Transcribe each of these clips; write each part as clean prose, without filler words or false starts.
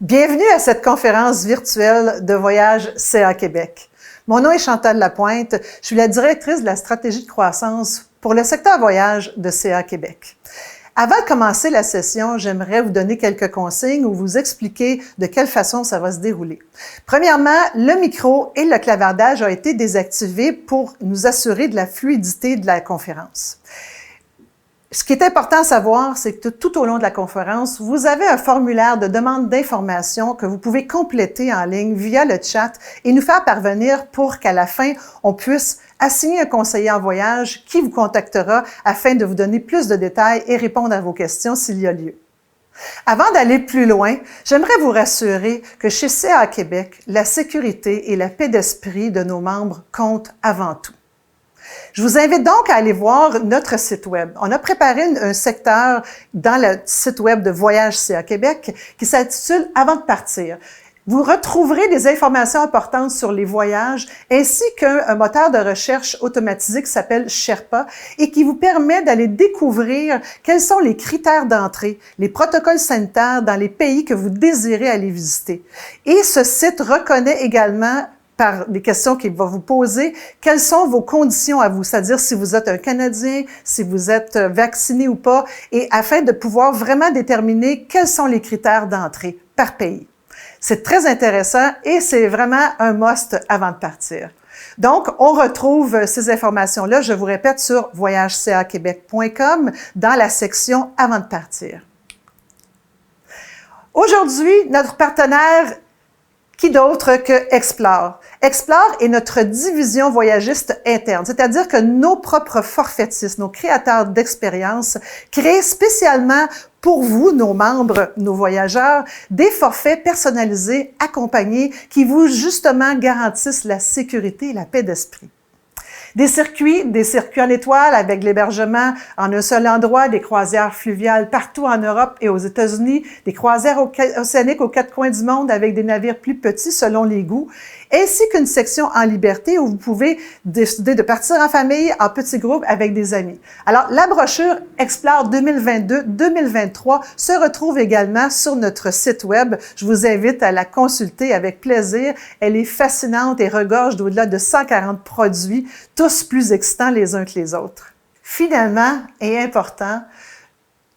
Bienvenue à cette conférence virtuelle de Voyage CA Québec. Mon nom est Chantal Lapointe, je suis la directrice de la stratégie de croissance pour le secteur voyage de CA Québec. Avant de commencer la session, j'aimerais vous donner quelques consignes ou vous expliquer de quelle façon ça va se dérouler. Premièrement, le micro et le clavardage ont été désactivés pour nous assurer de la fluidité de la conférence. Ce qui est important à savoir, c'est que tout au long de la conférence, vous avez un formulaire de demande d'information que vous pouvez compléter en ligne via le chat et nous faire parvenir pour qu'à la fin, on puisse assigner un conseiller en voyage qui vous contactera afin de vous donner plus de détails et répondre à vos questions s'il y a lieu. Avant d'aller plus loin, j'aimerais vous rassurer que chez CA Québec, la sécurité et la paix d'esprit de nos membres comptent avant tout. Je vous invite donc à aller voir notre site Web. On a préparé un secteur dans le site Web de Voyage CA Québec qui s'intitule « Avant de partir ». Vous retrouverez des informations importantes sur les voyages ainsi qu'un moteur de recherche automatisé qui s'appelle Sherpa et qui vous permet d'aller découvrir quels sont les critères d'entrée, les protocoles sanitaires dans les pays que vous désirez aller visiter. Et ce site reconnaît également par des questions qu'il va vous poser, quelles sont vos conditions à vous, c'est-à-dire si vous êtes un Canadien, si vous êtes vacciné ou pas, et afin de pouvoir vraiment déterminer quels sont les critères d'entrée par pays. C'est très intéressant et c'est vraiment un must avant de partir. Donc, on retrouve ces informations-là, je vous répète, sur voyagecaquebec.com dans la section « Avant de partir ». Aujourd'hui, notre partenaire qui d'autre que Explore? Explore est notre division voyagiste interne, c'est-à-dire que nos propres forfaitistes, nos créateurs d'expériences, créent spécialement pour vous, nos membres, nos voyageurs, des forfaits personnalisés, accompagnés, qui vous justement garantissent la sécurité et la paix d'esprit. Des circuits en étoiles avec l'hébergement en un seul endroit, des croisières fluviales partout en Europe et aux États-Unis, des croisières océaniques aux quatre coins du monde avec des navires plus petits selon les goûts, ainsi qu'une section en liberté où vous pouvez décider de partir en famille, en petits groupes avec des amis. Alors, la brochure Explore 2022-2023 se retrouve également sur notre site Web. Je vous invite à la consulter avec plaisir. Elle est fascinante et regorge d'au-delà de 140 produits, tous plus excitants les uns que les autres. Finalement, et important,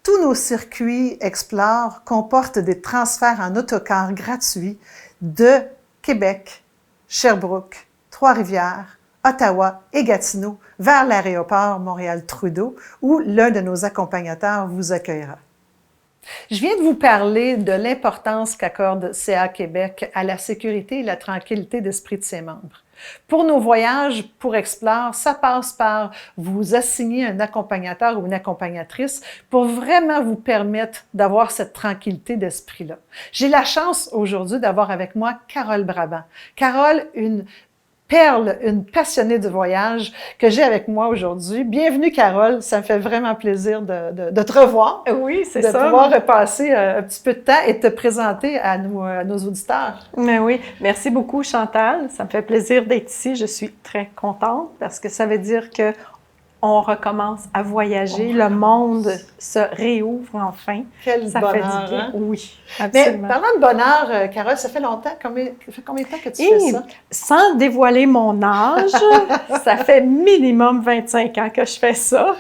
tous nos circuits Explore comportent des transferts en autocar gratuits de Québec, Sherbrooke, Trois-Rivières, Ottawa et Gatineau vers l'aéroport Montréal-Trudeau où l'un de nos accompagnateurs vous accueillera. Je viens de vous parler de l'importance qu'accorde CA Québec à la sécurité et la tranquillité d'esprit de ses membres. Pour nos voyages, pour Explore, ça passe par vous assigner un accompagnateur ou une accompagnatrice pour vraiment vous permettre d'avoir cette tranquillité d'esprit-là. J'ai la chance aujourd'hui d'avoir avec moi Carole Brabant. Carole, une perle, une passionnée de voyage que j'ai avec moi aujourd'hui. Bienvenue, Carole. Ça me fait vraiment plaisir de te revoir. Oui, c'est ça. De pouvoir repasser un petit peu de temps et te présenter à nos auditeurs. Mais oui, merci beaucoup, Chantal. Ça me fait plaisir d'être ici. Je suis très contente parce que ça veut dire que on recommence à voyager. Le monde se réouvre enfin. Quel ça bonheur, fait du bien. Hein? Oui, absolument. Mais parlant de bonheur, Carole, ça fait longtemps. Ça fait combien de temps que tu fais ça? Sans dévoiler mon âge, ça fait minimum 25 ans que je fais ça.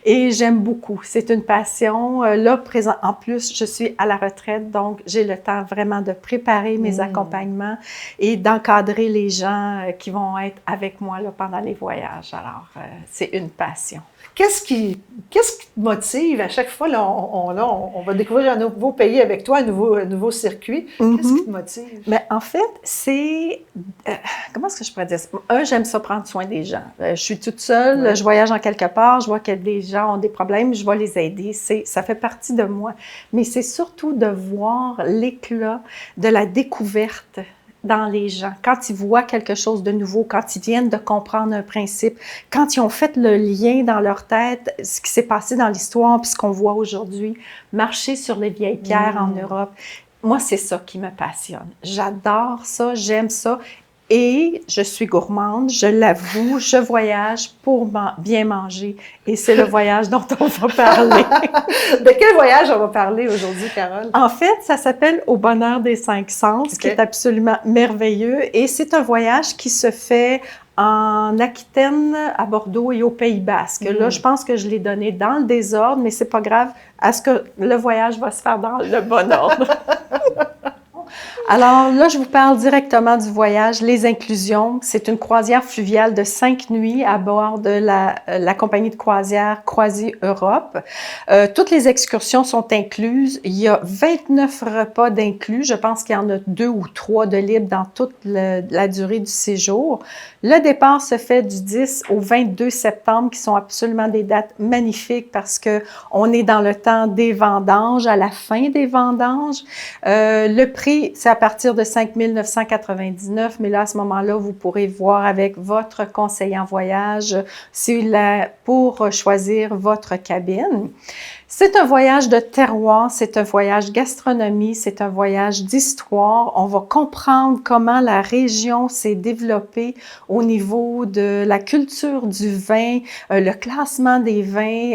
Et j'aime beaucoup. C'est une passion. Là, présent. En plus, je suis à la retraite, donc j'ai le temps vraiment de préparer mes accompagnements et d'encadrer les gens qui vont être avec moi là, pendant les voyages. Alors, c'est une passion. Qu'est-ce qui te motive à chaque fois? Là, on va découvrir un nouveau pays avec toi, un nouveau circuit. Qu'est-ce qui te motive? Bien, en fait, c'est... comment est-ce que je pourrais dire ça? J'aime ça prendre soin des gens. Je suis toute seule, je voyage en quelque part, je vois que des gens ont des problèmes, je vais les aider. Ça fait partie de moi. Mais c'est surtout de voir l'éclat de la découverte dans les gens, quand ils voient quelque chose de nouveau, quand ils viennent de comprendre un principe, quand ils ont fait le lien dans leur tête, ce qui s'est passé dans l'histoire, puis ce qu'on voit aujourd'hui, marcher sur les vieilles pierres en Europe. Moi, c'est ça qui me passionne. J'adore ça, j'aime ça. Et je suis gourmande, je l'avoue, je voyage pour bien manger. Et c'est le voyage dont on va parler. De quel voyage on va parler aujourd'hui, Carole? En fait, ça s'appelle Au bonheur des cinq sens, qui est absolument merveilleux. Et c'est un voyage qui se fait en Aquitaine, à Bordeaux et au Pays Basque. Là, je pense que je l'ai donné dans le désordre, mais c'est pas grave. Est-ce que le voyage va se faire dans le bon ordre? Alors là, je vous parle directement du voyage Les Inclusions. C'est une croisière fluviale de 5 nuits à bord de la compagnie de croisière Croisier Europe. Toutes les excursions sont incluses. Il y a 29 repas d'inclus. Je pense qu'il y en a 2 ou 3 de libres dans toute la durée du séjour. Le départ se fait du 10 au 22 septembre, qui sont absolument des dates magnifiques parce que on est dans le temps des vendanges, à la fin des vendanges. Le prix, c'est à partir de 5 999, mais là, à ce moment-là, vous pourrez voir avec votre conseiller en voyage pour choisir votre cabine. C'est un voyage de terroir, c'est un voyage gastronomie, c'est un voyage d'histoire. On va comprendre comment la région s'est développée au niveau de la culture du vin, le classement des vins.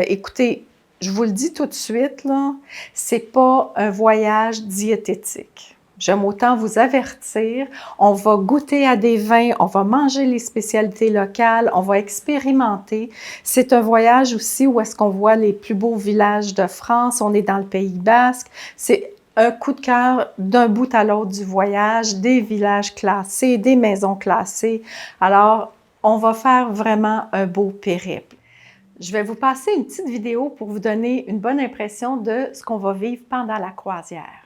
Écoutez, je vous le dis tout de suite, là, c'est pas un voyage diététique. J'aime autant vous avertir. On va goûter à des vins, on va manger les spécialités locales, on va expérimenter. C'est un voyage aussi où est-ce qu'on voit les plus beaux villages de France. On est dans le Pays Basque. C'est un coup de cœur d'un bout à l'autre du voyage, des villages classés, des maisons classées. Alors, on va faire vraiment un beau périple. Je vais vous passer une petite vidéo pour vous donner une bonne impression de ce qu'on va vivre pendant la croisière.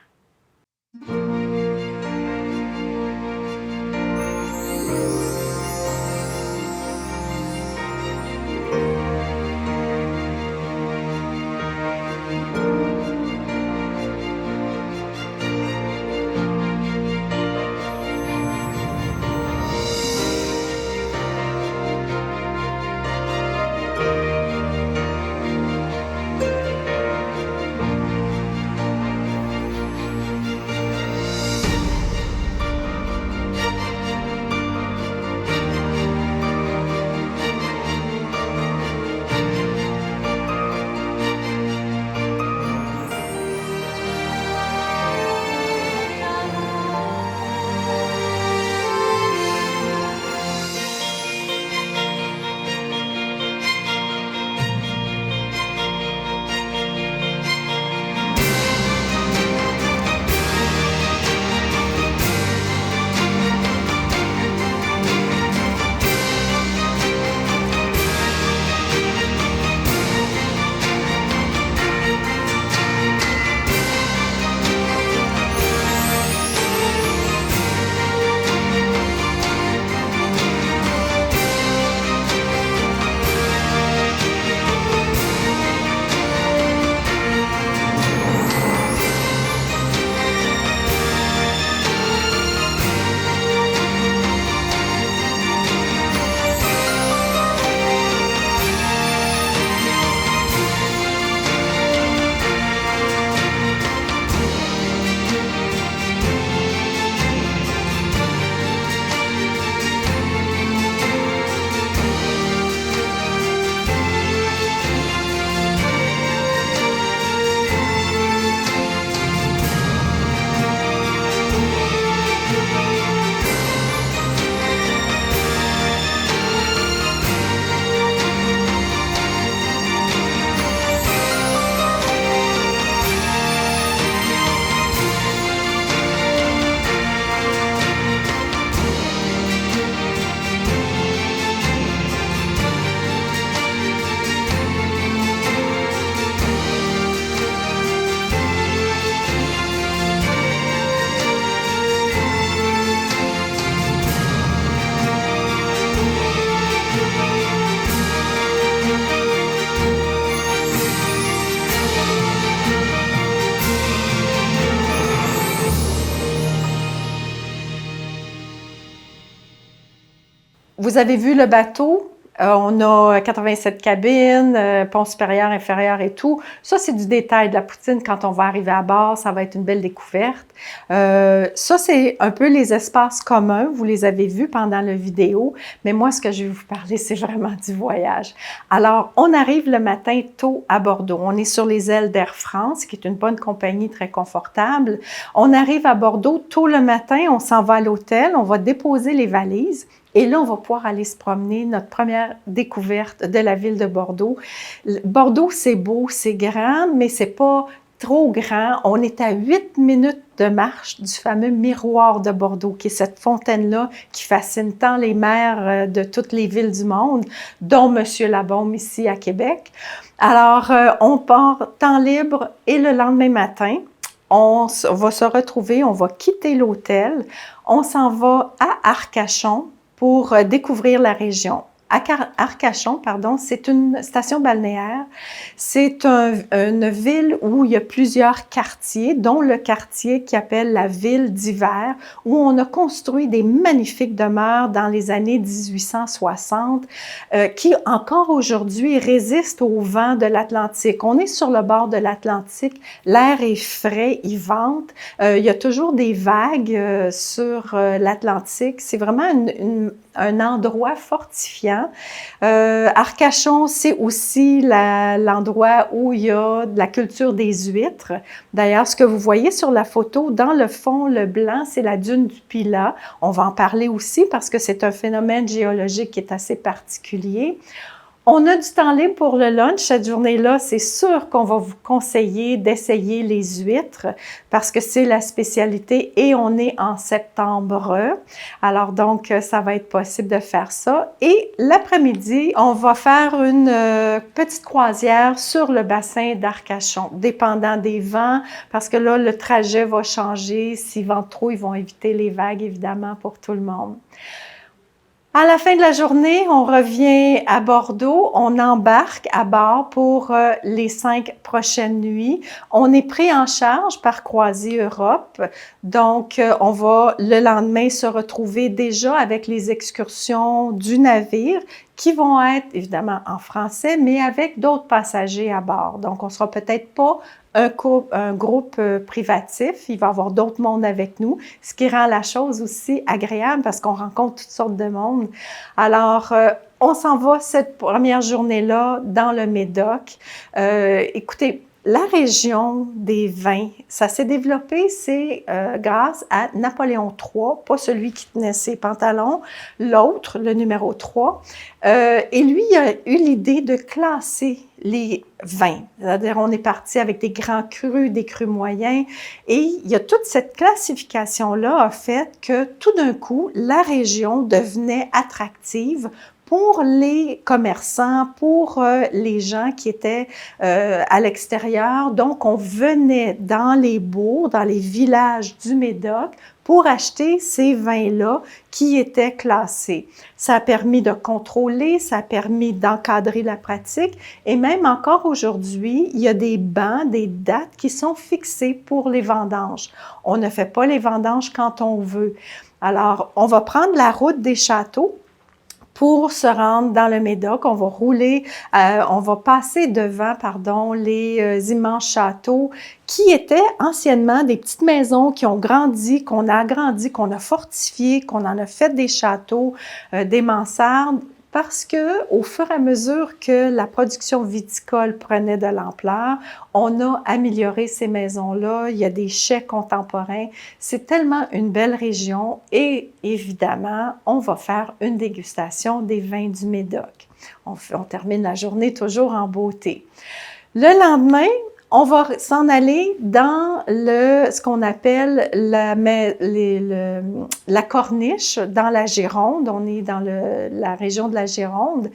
Vous avez vu le bateau? On a 87 cabines, pont supérieur, inférieur et tout. Ça, c'est du détail de la poutine. Quand on va arriver à bord, ça va être une belle découverte. Ça, c'est un peu les espaces communs. Vous les avez vus pendant la vidéo. Mais moi, ce que je vais vous parler, c'est vraiment du voyage. Alors, on arrive le matin tôt à Bordeaux. On est sur les ailes d'Air France, qui est une bonne compagnie très confortable. On arrive à Bordeaux tôt le matin. On s'en va à l'hôtel. On va déposer les valises. Et là, on va pouvoir aller se promener, notre première découverte de la ville de Bordeaux. Bordeaux, c'est beau, c'est grand, mais c'est pas trop grand. On est à 8 minutes de marche du fameux miroir de Bordeaux, qui est cette fontaine-là qui fascine tant les maires de toutes les villes du monde, dont M. Labaume ici à Québec. Alors, on part temps libre et le lendemain matin, on va se retrouver, on va quitter l'hôtel, on s'en va à Arcachon, pour découvrir la région. Arcachon, c'est une station balnéaire. C'est une ville où il y a plusieurs quartiers, dont le quartier qui appelle la ville d'hiver, où on a construit des magnifiques demeures dans les années 1860, qui encore aujourd'hui résistent au vent de l'Atlantique. On est sur le bord de l'Atlantique, l'air est frais, il vente, il y a toujours des vagues sur l'Atlantique. C'est vraiment un endroit fortifiant. Arcachon, c'est aussi l'endroit où il y a de la culture des huîtres. D'ailleurs, ce que vous voyez sur la photo, dans le fond, le blanc, c'est la dune du Pilat. On va en parler aussi parce que c'est un phénomène géologique qui est assez particulier. On a du temps libre pour le lunch. Cette journée-là, c'est sûr qu'on va vous conseiller d'essayer les huîtres parce que c'est la spécialité et on est en septembre. Alors donc, ça va être possible de faire ça. Et l'après-midi, on va faire une petite croisière sur le bassin d'Arcachon, dépendant des vents, parce que là, le trajet va changer. S'il vente trop, ils vont éviter les vagues, évidemment, pour tout le monde. À la fin de la journée, on revient à Bordeaux, on embarque à bord pour les 5 prochaines nuits. On est pris en charge par Croisières Europe, donc on va le lendemain se retrouver déjà avec les excursions du navire qui vont être évidemment en français, mais avec d'autres passagers à bord. Donc, on ne sera peut-être pas un groupe privatif, il va y avoir d'autres mondes avec nous, ce qui rend la chose aussi agréable parce qu'on rencontre toutes sortes de monde. Alors, on s'en va cette première journée-là dans le Médoc. Écoutez, la région des vins, ça s'est développé, c'est grâce à Napoléon III, pas celui qui tenait ses pantalons, l'autre, le numéro 3. Et lui, il a eu l'idée de classer les vins. C'est-à-dire, on est parti avec des grands crus, des crus moyens. Et il y a toute cette classification-là a fait que tout d'un coup, la région devenait attractive pour les commerçants, pour les gens qui étaient à l'extérieur. Donc, on venait dans les bourgs, dans les villages du Médoc pour acheter ces vins-là qui étaient classés. Ça a permis de contrôler, ça a permis d'encadrer la pratique et même encore aujourd'hui, il y a des bancs, des dates qui sont fixées pour les vendanges. On ne fait pas les vendanges quand on veut. Alors, on va prendre la route des châteaux pour se rendre dans le Médoc. On va rouler, on va passer devant, les immenses châteaux qui étaient anciennement des petites maisons qui ont grandi, qu'on a agrandi, qu'on a fortifié, qu'on en a fait des châteaux, des mansardes, parce que au fur et à mesure que la production viticole prenait de l'ampleur, on a amélioré ces maisons-là. Il y a des chais contemporains. C'est tellement une belle région et évidemment, on va faire une dégustation des vins du Médoc. On termine la journée toujours en beauté. Le lendemain, on va s'en aller dans ce qu'on appelle la Corniche, dans la Gironde. On est dans la région de la Gironde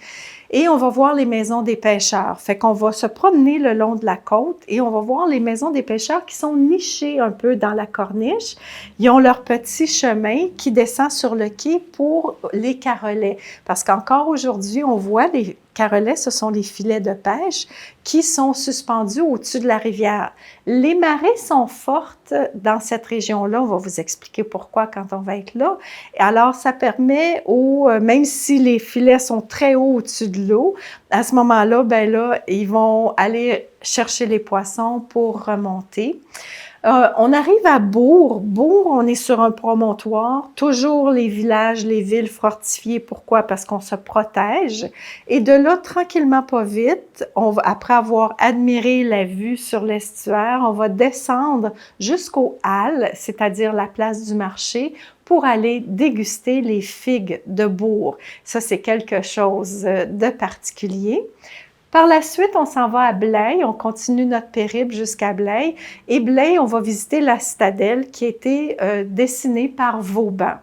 et on va voir les maisons des pêcheurs. Fait qu'on va se promener le long de la côte et on va voir les maisons des pêcheurs qui sont nichées un peu dans la Corniche. Ils ont leur petit chemin qui descend sur le quai pour les carrelets. Parce qu'encore aujourd'hui, on voit carolets, ce sont les filets de pêche qui sont suspendus au-dessus de la rivière. Les marées sont fortes dans cette région-là. On va vous expliquer pourquoi quand on va être là. Alors, ça permet même si les filets sont très hauts au-dessus de l'eau, à ce moment-là, ben là, ils vont aller chercher les poissons pour remonter. On arrive à Bourg. Bourg, on est sur un promontoire. Toujours les villages, les villes fortifiées. Pourquoi? Parce qu'on se protège. Et de là, tranquillement, pas vite, après avoir admiré la vue sur l'estuaire, on va descendre jusqu'aux Halles, c'est-à-dire la place du marché, pour aller déguster les figues de Bourg. Ça, c'est quelque chose de particulier. Par la suite, on s'en va à Blaye, on continue notre périple jusqu'à Blaye. Et Blaye, on va visiter la citadelle qui a été dessinée par Vauban.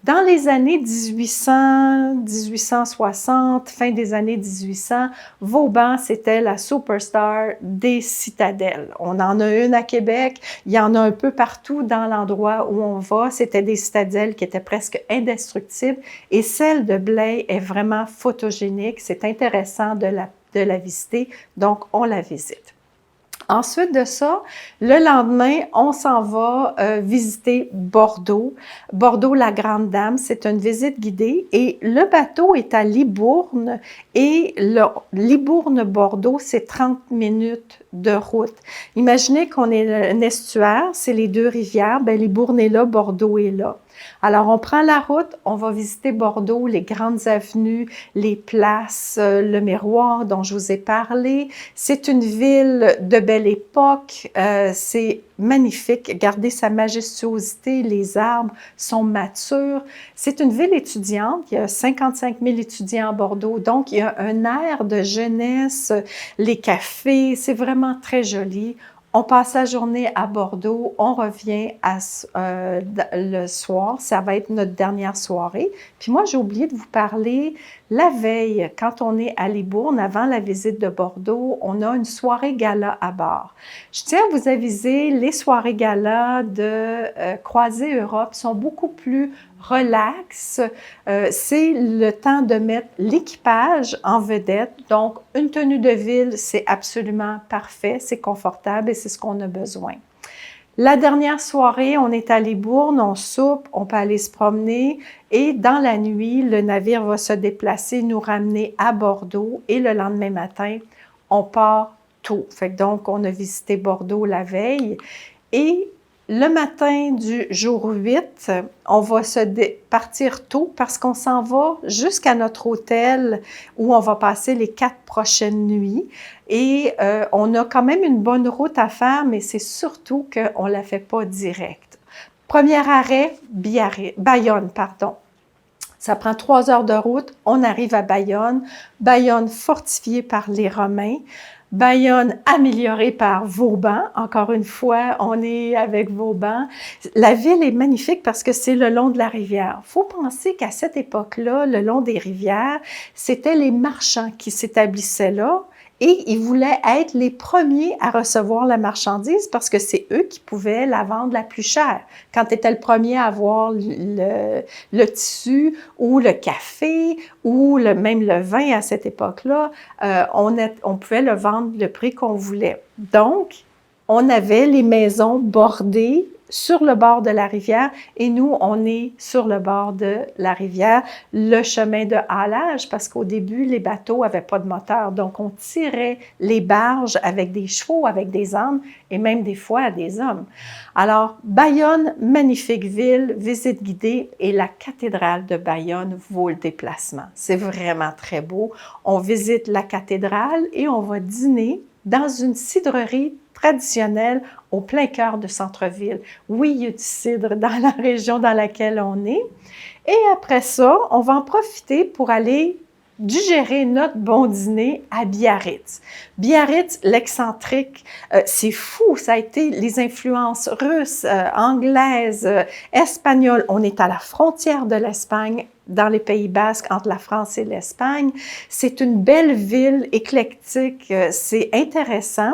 Dans les années 1800, 1860, fin des années 1800, Vauban, c'était la superstar des citadelles. On en a une à Québec, il y en a un peu partout dans l'endroit où on va. C'était des citadelles qui étaient presque indestructibles et celle de Blaye est vraiment photogénique. C'est intéressant de la visiter, donc on la visite. Ensuite de ça, le lendemain, on s'en va visiter Bordeaux. Bordeaux, la Grande Dame, c'est une visite guidée et le bateau est à Libourne et Libourne-Bordeaux, c'est 30 minutes de route. Imaginez qu'on est un estuaire, c'est les deux rivières, bien Libourne est là, Bordeaux est là. Alors, on prend la route, on va visiter Bordeaux, les grandes avenues, les places, le miroir dont je vous ai parlé. C'est une ville de belle époque, c'est magnifique, gardez sa majestuosité, les arbres sont matures. C'est une ville étudiante, il y a 55 000 étudiants à Bordeaux, donc il y a un air de jeunesse, les cafés, c'est vraiment très joli. On passe la journée à Bordeaux, on revient le soir, ça va être notre dernière soirée. Puis moi, j'ai oublié de vous parler, la veille, quand on est à Libourne, avant la visite de Bordeaux, on a une soirée gala à bord. Je tiens à vous aviser, les soirées gala de Croisée Europe sont beaucoup plus relax. C'est le temps de mettre l'équipage en vedette. Donc, une tenue de ville, c'est absolument parfait, c'est confortable et c'est ce qu'on a besoin. La dernière soirée, on est à Libourne, on soupe, on peut aller se promener et dans la nuit, le navire va se déplacer, nous ramener à Bordeaux et le lendemain matin, on part tôt. Fait que donc, on a visité Bordeaux la veille et le matin du jour 8, on va partir tôt parce qu'on s'en va jusqu'à notre hôtel où on va passer les 4 prochaines nuits. Et on a quand même une bonne route à faire, mais c'est surtout qu'on ne la fait pas direct. Premier arrêt, Bayonne, pardon. Ça prend 3 heures de route, on arrive à Bayonne. Bayonne fortifiée par les Romains. Bayonne améliorée par Vauban. Encore une fois, on est avec Vauban. La ville est magnifique parce que c'est le long de la rivière. Il faut penser qu'à cette époque-là, le long des rivières, c'était les marchands qui s'établissaient là et ils voulaient être les premiers à recevoir la marchandise parce que c'est eux qui pouvaient la vendre la plus chère. Quand tu étais le premier à avoir le tissu ou le café ou même le vin à cette époque-là, on pouvait le vendre le prix qu'on voulait. Donc, on avait les maisons bordées sur le bord de la rivière et nous, on est sur le bord de la rivière, le chemin de halage parce qu'au début, les bateaux n'avaient pas de moteur. Donc, on tirait les barges avec des chevaux, avec des ânes et même des fois des hommes. Alors, Bayonne, magnifique ville, visite guidée et la cathédrale de Bayonne vaut le déplacement. C'est vraiment très beau. On visite la cathédrale et on va dîner dans une cidrerie traditionnelle au plein cœur de centre-ville. Oui, il y a du cidre dans la région dans laquelle on est. Et après ça, on va en profiter pour aller digérer notre bon dîner à Biarritz. Biarritz, l'excentrique, c'est fou, ça a été les influences russes, anglaises, espagnoles. On est à la frontière de l'Espagne, dans les Pays basques, entre la France et l'Espagne. C'est une belle ville éclectique, c'est intéressant.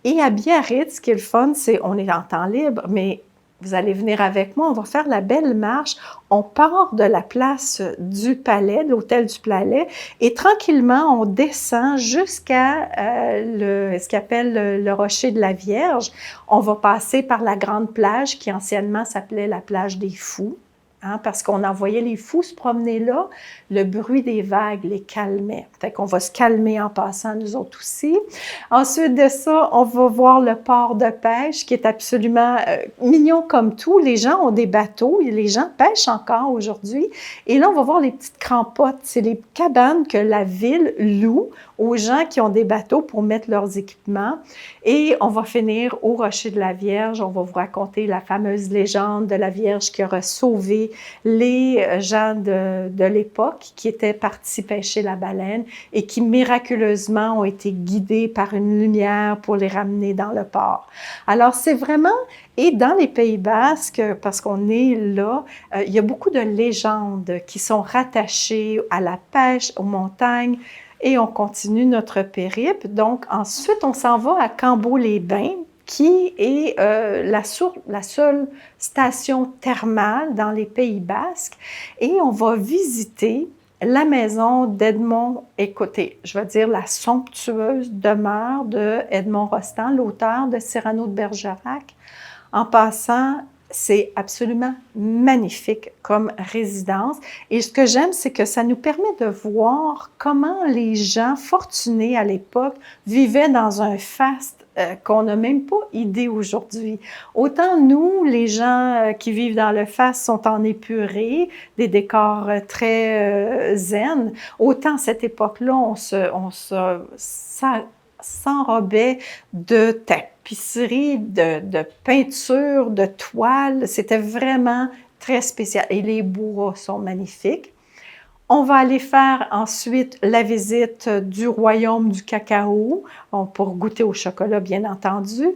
Et à Biarritz, ce qui est le fun, c'est on est en temps libre, mais vous allez venir avec moi, on va faire la belle marche. On part de la place du palais, de l'hôtel du Palais, et tranquillement, on descend jusqu'à ce qu'on appelle le rocher de la Vierge. On va passer par la grande plage qui anciennement s'appelait la plage des Fous. Hein, parce qu'on envoyait les fous se promener là, le bruit des vagues les calmait. Fait qu'on va se calmer en passant, nous autres aussi. Ensuite de ça, on va voir le port de pêche qui est absolument mignon comme tout. Les gens ont des bateaux et les gens pêchent encore aujourd'hui. Et là, on va voir les petites crampottes. C'est les cabanes que la ville loue aux gens qui ont des bateaux pour mettre leurs équipements. Et on va finir au rocher de la Vierge. On va vous raconter la fameuse légende de la Vierge qui aura sauvé les gens de l'époque qui étaient partis pêcher la baleine et qui miraculeusement ont été guidés par une lumière pour les ramener dans le port. Alors c'est vraiment, et dans les Pays Basques, parce qu'on est là, il y a beaucoup de légendes qui sont rattachées à la pêche, aux montagnes, et on continue notre périple. Donc ensuite, on s'en va à Cambo-les-Bains, qui est la seule station thermale dans les Pays Basques. Et on va visiter la maison d'Edmond, écoutez, je vais dire la somptueuse demeure de Edmond Rostand, l'auteur de Cyrano de Bergerac. En passant, c'est absolument magnifique comme résidence. Et ce que j'aime, c'est que ça nous permet de voir comment les gens fortunés à l'époque vivaient dans un faste qu'on n'a même pas idée aujourd'hui. Autant nous, les gens qui vivent dans le faste sont en épurée, des décors très zen, autant à cette époque-là, on s'enrobait de tapisserie, de peinture, de toile. C'était vraiment très spécial. Et les bourras sont magnifiques. On va aller faire ensuite la visite du royaume du cacao, pour goûter au chocolat, bien entendu.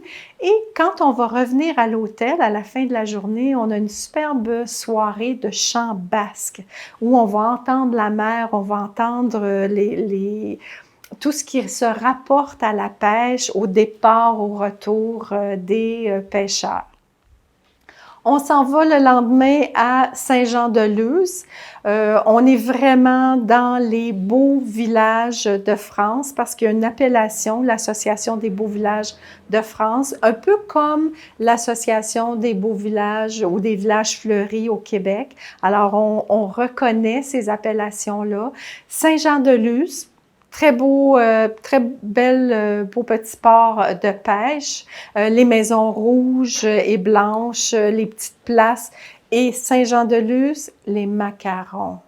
Et quand on va revenir à l'hôtel, à la fin de la journée, on a une superbe soirée de chants basques où on va entendre la mer, on va entendre tout ce qui se rapporte à la pêche, au départ, au retour des pêcheurs. On s'en va le lendemain à Saint-Jean-de-Luz. On est vraiment dans les beaux villages de France parce qu'il y a une appellation, l'Association des beaux villages de France, un peu comme l'Association des beaux villages ou des villages fleuris au Québec. Alors, on reconnaît ces appellations-là. Saint-Jean-de-Luz, très beau, très belle, beau petit port de pêche, les maisons rouges et blanches, les petites places. Et Saint-Jean-de-Luz, les macarons.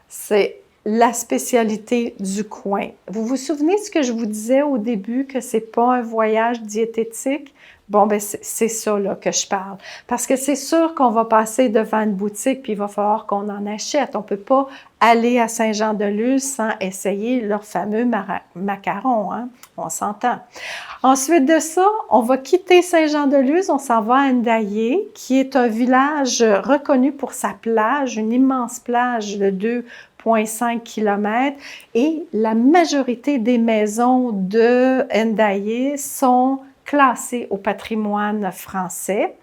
C'est la spécialité du coin. Vous vous souvenez de ce que je vous disais au début, que c'est pas un voyage diététique? Bon, ben c'est ça là, que je parle. Parce que c'est sûr qu'on va passer devant une boutique puis il va falloir qu'on en achète. On peut pas aller à Saint-Jean-de-Luz sans essayer leur fameux macaron, hein? On s'entend. Ensuite de ça, on va quitter Saint-Jean-de-Luz, on s'en va à Ndaye, qui est un village reconnu pour sa plage, une immense plage de 2,5 km. Et la majorité des maisons de Ndaye sont classées au patrimoine français.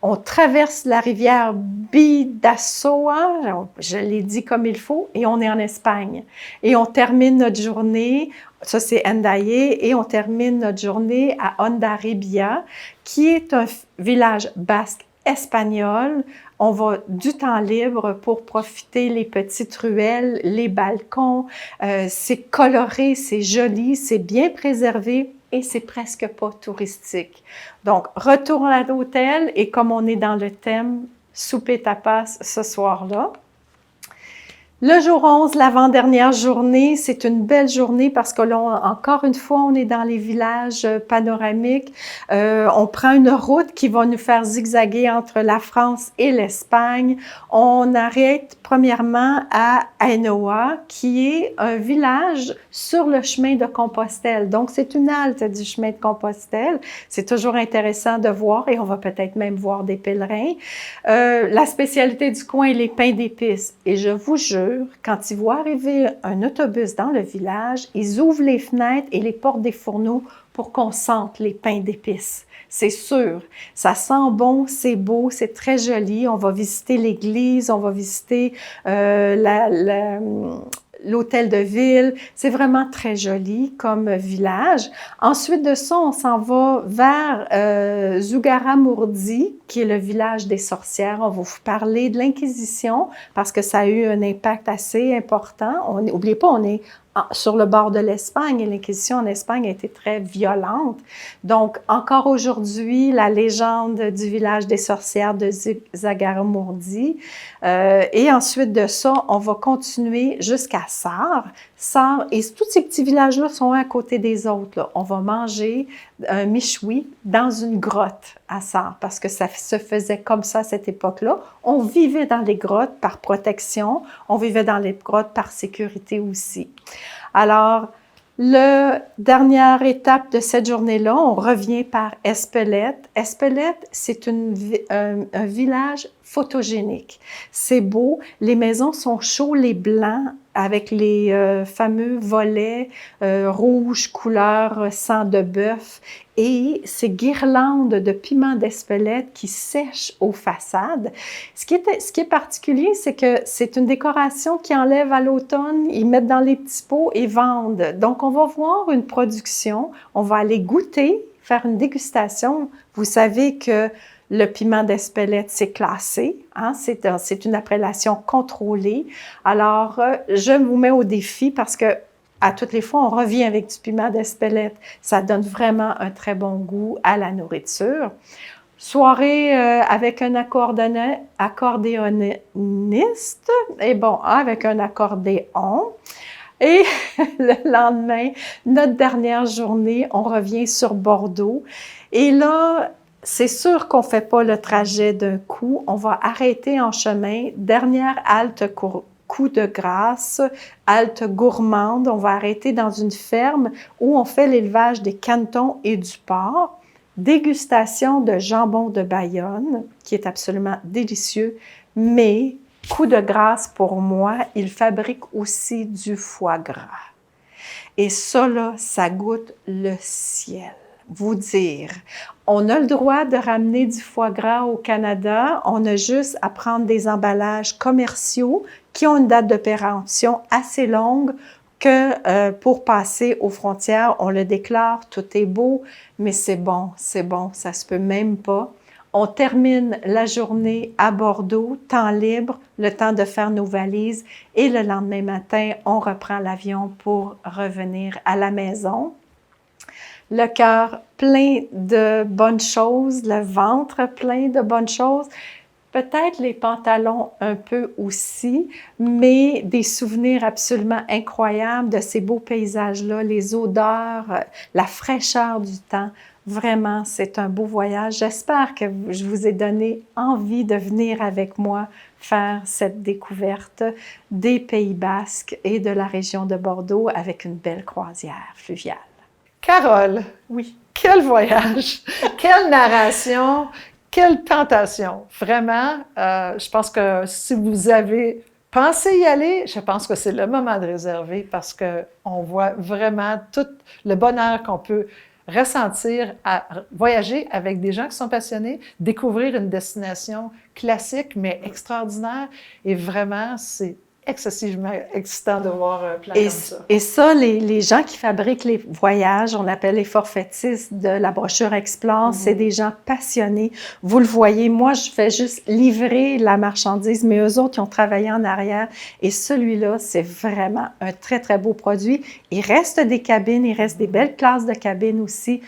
On traverse la rivière Bidassoa, je l'ai dit comme il faut, et on est en Espagne. Et on termine notre journée, ça c'est Ndaye, et on termine notre journée à Hondarribia, qui est un village basque espagnol. On va du temps libre pour profiter les petites ruelles, les balcons. C'est coloré, c'est joli, c'est bien préservé. Et c'est presque pas touristique. Donc, retour à l'hôtel et comme on est dans le thème souper tapas ce soir-là. Le jour 11, l'avant-dernière journée, c'est une belle journée parce que là, encore une fois, on est dans les villages panoramiques. On prend une route qui va nous faire zigzaguer entre la France et l'Espagne. On arrête premièrement à Ainhoa, qui est un village sur le chemin de Compostelle. Donc, c'est une halte du chemin de Compostelle. C'est toujours intéressant de voir et on va peut-être même voir des pèlerins. La spécialité du coin est les pains d'épices. Et je vous jure, quand ils voient arriver un autobus dans le village, ils ouvrent les fenêtres et les portes des fourneaux pour qu'on sente les pains d'épices. c'est sûr. Ça sent bon, c'est beau, c'est très joli. On va visiter l'église, on va visiter l'hôtel de ville. C'est vraiment très joli comme village. Ensuite de ça, on s'en va vers Zugarramurdi, qui est le village des sorcières. On va vous parler de l'Inquisition parce que ça a eu un impact assez important. N'oubliez pas, on est sur le bord de l'Espagne et l'Inquisition en Espagne a été très violente. Donc, encore aujourd'hui, la légende du village des sorcières de Zugarramurdi. Et ensuite de ça, on va continuer jusqu'à Sars. Sars, et tous ces petits villages-là sont un à côté des autres, là. On va manger un michoui dans une grotte à Sars parce que ça se faisait comme ça à cette époque-là. On vivait dans les grottes par protection, on vivait dans les grottes par sécurité aussi. Alors, la dernière étape de cette journée-là, on revient par Espelette. Espelette, c'est un village photogénique. C'est beau, les maisons sont chauds, les blancs, avec les fameux volets rouges, couleur sang de bœuf, et ces guirlandes de piment d'Espelette qui sèchent aux façades. Ce qui est particulier, c'est que c'est une décoration qui enlève à l'automne, ils mettent dans les petits pots et vendent. Donc, on va voir une production, on va aller goûter, faire une dégustation. Vous savez que le piment d'Espelette, c'est classé, hein? C'est une appellation contrôlée. Alors, je vous mets au défi parce que à toutes les fois, on revient avec du piment d'Espelette. Ça donne vraiment un très bon goût à la nourriture. Soirée avec un accordéoniste, et bon, avec un accordéon. Et le lendemain, notre dernière journée, on revient sur Bordeaux. Et là, c'est sûr qu'on ne fait pas le trajet d'un coup. On va arrêter en chemin. Dernière halte coup de grâce, halte gourmande. On va arrêter dans une ferme où on fait l'élevage des canetons et du porc. Dégustation de jambon de Bayonne, qui est absolument délicieux. Mais, coup de grâce pour moi, il fabrique aussi du foie gras. Et ça, là, ça goûte le ciel. Vous dire, on a le droit de ramener du foie gras au Canada, on a juste à prendre des emballages commerciaux qui ont une date de péremption assez longue que pour passer aux frontières, on le déclare, tout est beau, mais c'est bon, ça se peut même pas. On termine la journée à Bordeaux, temps libre, le temps de faire nos valises et le lendemain matin, on reprend l'avion pour revenir à la maison. Le cœur plein de bonnes choses, le ventre plein de bonnes choses, peut-être les pantalons un peu aussi, mais des souvenirs absolument incroyables de ces beaux paysages-là, les odeurs, la fraîcheur du temps. Vraiment, c'est un beau voyage. J'espère que je vous ai donné envie de venir avec moi faire cette découverte des Pays Basques et de la région de Bordeaux avec une belle croisière fluviale. Carole, Oui. quel voyage, quelle narration, quelle tentation. Vraiment, je pense que si vous avez pensé y aller, je pense que c'est le moment de réserver parce qu'on voit vraiment tout le bonheur qu'on peut ressentir à voyager avec des gens qui sont passionnés, découvrir une destination classique mais extraordinaire. Et vraiment, c'est excessivement excitant de voir un plan comme ça. Et ça, les gens qui fabriquent les voyages, on appelle les forfaitistes de la brochure Explore, c'est des gens passionnés. Vous le voyez, moi, je fais juste livrer la marchandise, mais eux autres, ils ont travaillé en arrière. Et celui-là, c'est vraiment un très, très beau produit. Il reste des cabines, il reste des belles classes de cabines aussi.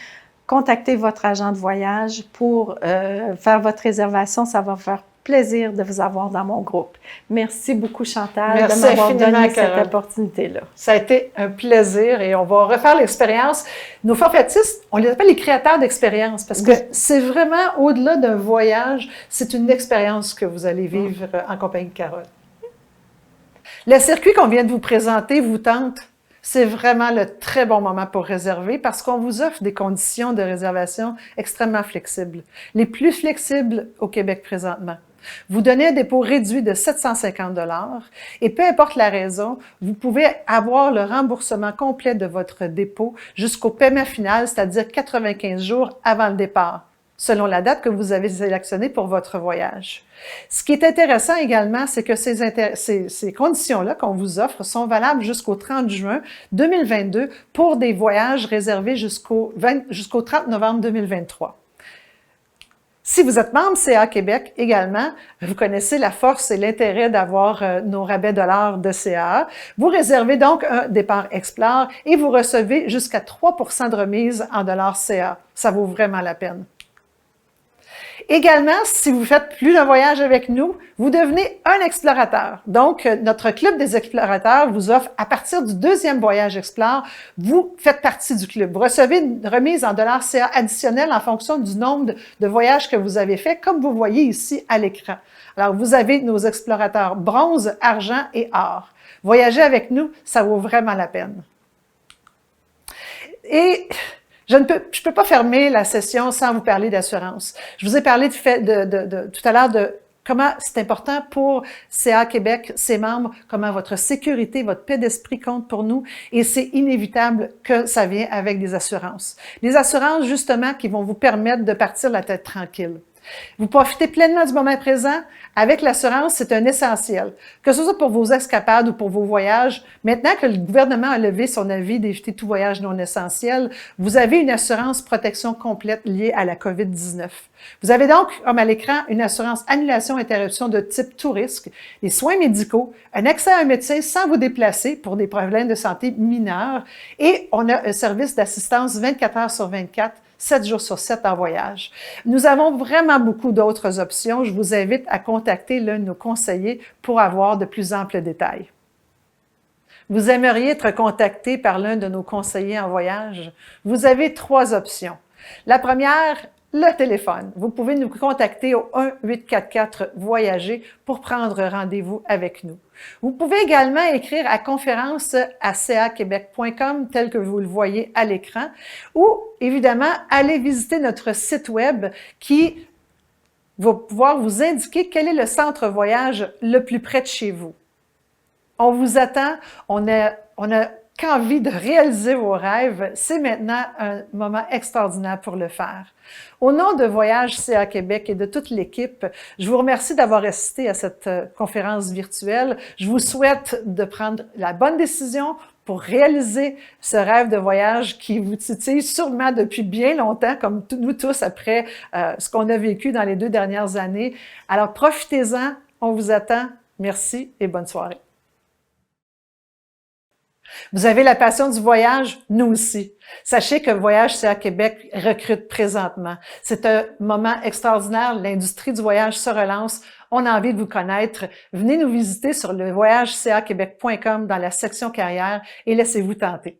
Contactez votre agent de voyage pour faire votre réservation. Ça va faire plaisir de vous avoir dans mon groupe. Merci beaucoup, Chantal, Merci de m'avoir donné Carole. cette opportunité-là. Ça a été un plaisir et on va refaire l'expérience. Nos forfaitistes, on les appelle les créateurs d'expériences parce que c'est vraiment au-delà d'un voyage, c'est une expérience que vous allez vivre en compagnie de Carole. Le circuit qu'on vient de vous présenter vous tente? C'est vraiment le très bon moment pour réserver parce qu'on vous offre des conditions de réservation extrêmement flexibles, les plus flexibles au Québec présentement. Vous donnez un dépôt réduit de 750 $ et peu importe la raison, vous pouvez avoir le remboursement complet de votre dépôt jusqu'au paiement final, c'est-à-dire 95 jours avant le départ. selon la date que vous avez sélectionnée pour votre voyage. Ce qui est intéressant également, c'est que ces conditions-là qu'on vous offre sont valables jusqu'au 30 juin 2022 pour des voyages réservés jusqu'au 30 novembre 2023. Si vous êtes membre CA Québec également, vous connaissez la force et l'intérêt d'avoir nos rabais dollars de CA. Vous réservez donc un départ Explore et vous recevez jusqu'à 3 % de remise en dollars CA. Ça vaut vraiment la peine. Également, si vous faites plus d'un voyage avec nous, vous devenez un explorateur. Donc, notre club des explorateurs vous offre, à partir du 2e voyage Explore, vous faites partie du club. Vous recevez une remise en dollars CA additionnelle en fonction du nombre de voyages que vous avez fait, comme vous voyez ici à l'écran. Alors, vous avez nos explorateurs bronze, argent et or. Voyager avec nous, ça vaut vraiment la peine. Et je ne peux pas fermer la session sans vous parler d'assurance. Je vous ai parlé tout à l'heure de comment c'est important pour CA Québec, ses membres, comment votre sécurité, votre paix d'esprit compte pour nous, et c'est inévitable que ça vient avec des assurances. Des assurances, justement, qui vont vous permettre de partir la tête tranquille. Vous profitez pleinement du moment présent. Avec l'assurance, c'est un essentiel. Que ce soit pour vos escapades ou pour vos voyages, maintenant que le gouvernement a levé son avis d'éviter tout voyage non essentiel, vous avez une assurance protection complète liée à la COVID-19. Vous avez donc, comme à l'écran, une assurance annulation-interruption de type tout risque, des soins médicaux, un accès à un médecin sans vous déplacer pour des problèmes de santé mineurs, et on a un service d'assistance 24 heures sur 24, 7 jours sur 7 en voyage. Nous avons vraiment beaucoup d'autres options. Je vous invite à contacter l'un de nos conseillers pour avoir de plus amples détails. Vous aimeriez être contacté par l'un de nos conseillers en voyage? Vous avez 3 options. La première, le téléphone. Vous pouvez nous contacter au 1-844-VOYAGER pour prendre rendez-vous avec nous. Vous pouvez également écrire à conférence@caquebec.com tel que vous le voyez à l'écran, ou évidemment aller visiter notre site web qui va pouvoir vous indiquer quel est le centre voyage le plus près de chez vous. On vous attend, on a qu'envie de réaliser vos rêves. C'est maintenant un moment extraordinaire pour le faire. Au nom de Voyage CA Québec et de toute l'équipe, je vous remercie d'avoir assisté à cette conférence virtuelle. Je vous souhaite de prendre la bonne décision pour réaliser ce rêve de voyage qui vous titille sûrement depuis bien longtemps, comme nous tous après ce qu'on a vécu dans les 2 dernières années. Alors profitez-en, on vous attend. Merci et bonne soirée. Vous avez la passion du voyage? Nous aussi. Sachez que Voyage CA Québec recrute présentement. C'est un moment extraordinaire. L'industrie du voyage se relance. On a envie de vous connaître. Venez nous visiter sur le voyagecaquebec.com dans la section carrière et laissez-vous tenter.